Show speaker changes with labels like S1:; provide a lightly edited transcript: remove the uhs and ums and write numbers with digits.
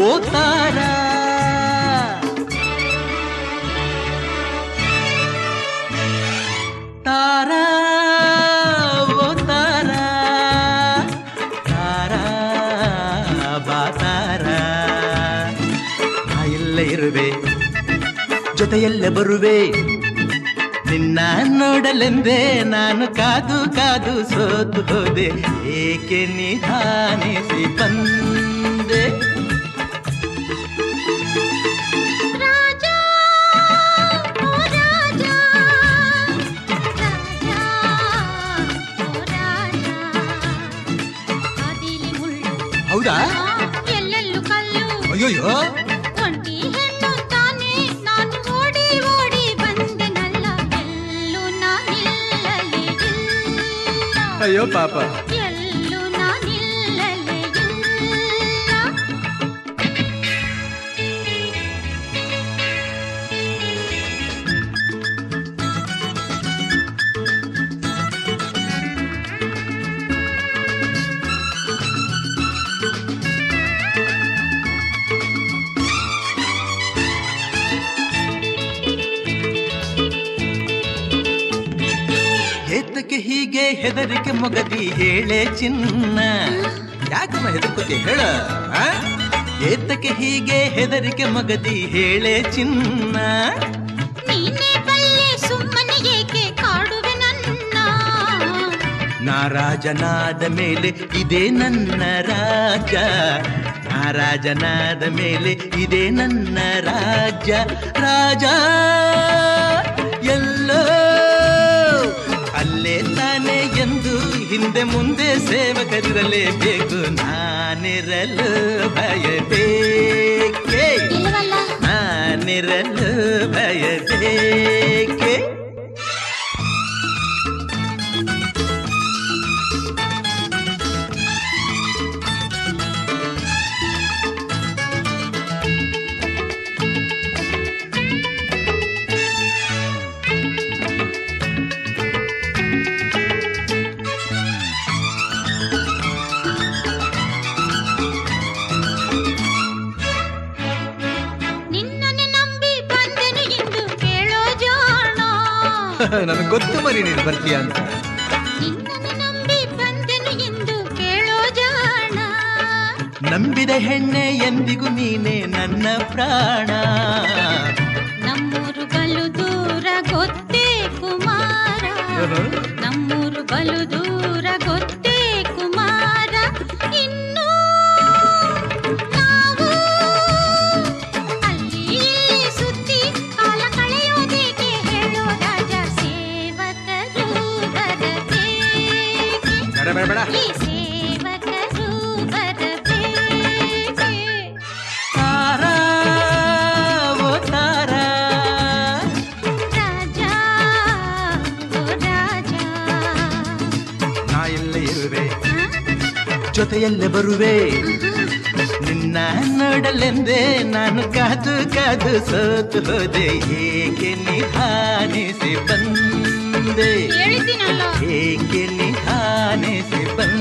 S1: ಓ ತಾರಾ ತಾರಾ ಓ ತಾರಾ ತಾರಾ ಬಾ ತಾರಾ ನಾ ಇಲ್ಲೇ ಇರುವೆ ಜೊತೆಯಲ್ಲೇ ಬರುವೆ ನಿನ್ನ ನೋಡಲೆಂದೇ ನಾನು ಕಾದು ಕಾದು ಸೋತು ಹೋದೆ ಏಕೆ ನಿಧಾನಿಸಿ ಬಂದೆ ಹೌದಾ
S2: ಎಲ್ಲೆಲ್ಲೂ ಕಲ್ಲು
S1: ಅಯ್ಯೋಯ್ಯೋ
S2: ಒಂಟಿ ಹೆಣ್ಣು ತಾನೆ ನಾನು ಓಡಿ ಓಡಿ ಬಂದೆನಲ್ಲ ಎಲ್ಲೂ ನಾನಿಲ್ಲಲೇ ಇಲ್ಲ
S1: ಅಯ್ಯೋ ಪಾಪ
S2: ಎಲ್ಲೂ ನಾನಿಲ್ಲಲೇ ಇಲ್ಲ
S1: ಏತಕ್ಕೆ ಹೀಗೆ ಹೆದರಿಕೆ ಮೊಗದಿ ಹೇಳೆ ಚಿನ್ನ ಯಾಕಮ್ಮ ಹೆದರ್ಕೋತಿ ಹೇಳ ಏತಕ್ಕೆ ಹೀಗೆ ಹೆದರಿಕೆ ಮೊಗದಿ ಹೇಳೆ ಚಿನ್ನ
S2: ನೀನೇ ಬಲ್ಲೆ ಸುಮ್ಮನೆ ಏಕೆ ಕಾಡುವೆ ನನ್ನ
S1: ನಾರಾಜನಾದ ಮೇಲೆ ಇದೇ ನನ್ನ ರಾಜ ನಾರಾಜನಾದ ಮೇಲೆ ಇದೇ ನನ್ನ ರಾಜ್ಯ ರಾಜ ಎಲ್ಲೋ ಅಲ್ಲೇ ತಾನೆ ಎಂದು ಹಿಂದೆ ಮುಂದೆ ಸೇವಕರಿರಲೇಬೇಕು ನಾನಿರಲು ಭಯಬೇಕೆ
S2: ಇಲ್ಲವಲ್ಲ
S1: ನಾನಿರಲು ಭಯಬೇಕೆ
S2: ನಿನ್ನನ್ನೇ ನಂಬಿ ಬಂದೆನು ಎಂದು ಕೇಳೋ ಜಾಣ
S1: ನನಗೆ ಗೊತ್ತು ಮರಿ ನೀನು ಬರ್ತೀಯ ಅಂತ
S2: ನಿನ್ನನ್ನೇ ನಂಬಿ ಬಂದೆನು ಎಂದು ಕೇಳೋ ಜಾಣ
S1: ನಂಬಿದ ಹೆಣ್ಣೆ ಎಂದಿಗೂ ನೀನೆ ನನ್ನ ಪ್ರಾಣ
S2: ನಮ್ಮೂರು ಬಲು ದೂರ ಗೊತ್ತೇ ಕುಮಾರ ನಮ್ಮೂರು ಬಲು ದೂರ ಗೊತ್ತೇ ಕುಮಾರ ಇನ್ನು ನಾವು ಅಲ್ಲಿ ಇಲ್ಲಿ ಸುತ್ತಿ ಕಾಲ ಕಳೆಯೋದೇಕೆ ಹೇಳೋ ರಾಜ ಸೇವಕರು ಬರಬೇಕೆ
S1: ಬೇಡ
S2: ಈ ಸೇವಕರು ಬರಬೇಕೆ
S1: ತಾರಾ ಓ ತಾರಾ
S2: ರಾಜ ಓ ರಾಜ
S1: ನಾ ಎಲ್ಲೇ ಇರುವೆ ಜೊತೆಯಲ್ಲೇ ಬರುವೆ ನಿನ್ನ ನೋಡಲೆಂದೇ ನಾನು ಕಾದು ಕಾದು ಸೋತು ಹೋದೆ ಏಕೆ ನಿಧಾನಿಸಿ ಬಂದೆ
S2: ಹೇಳಿದ್ದೀನಲ್ಲ
S1: ಏಕೆ ನಿಧಾನಿಸಿ ಬಂದೆ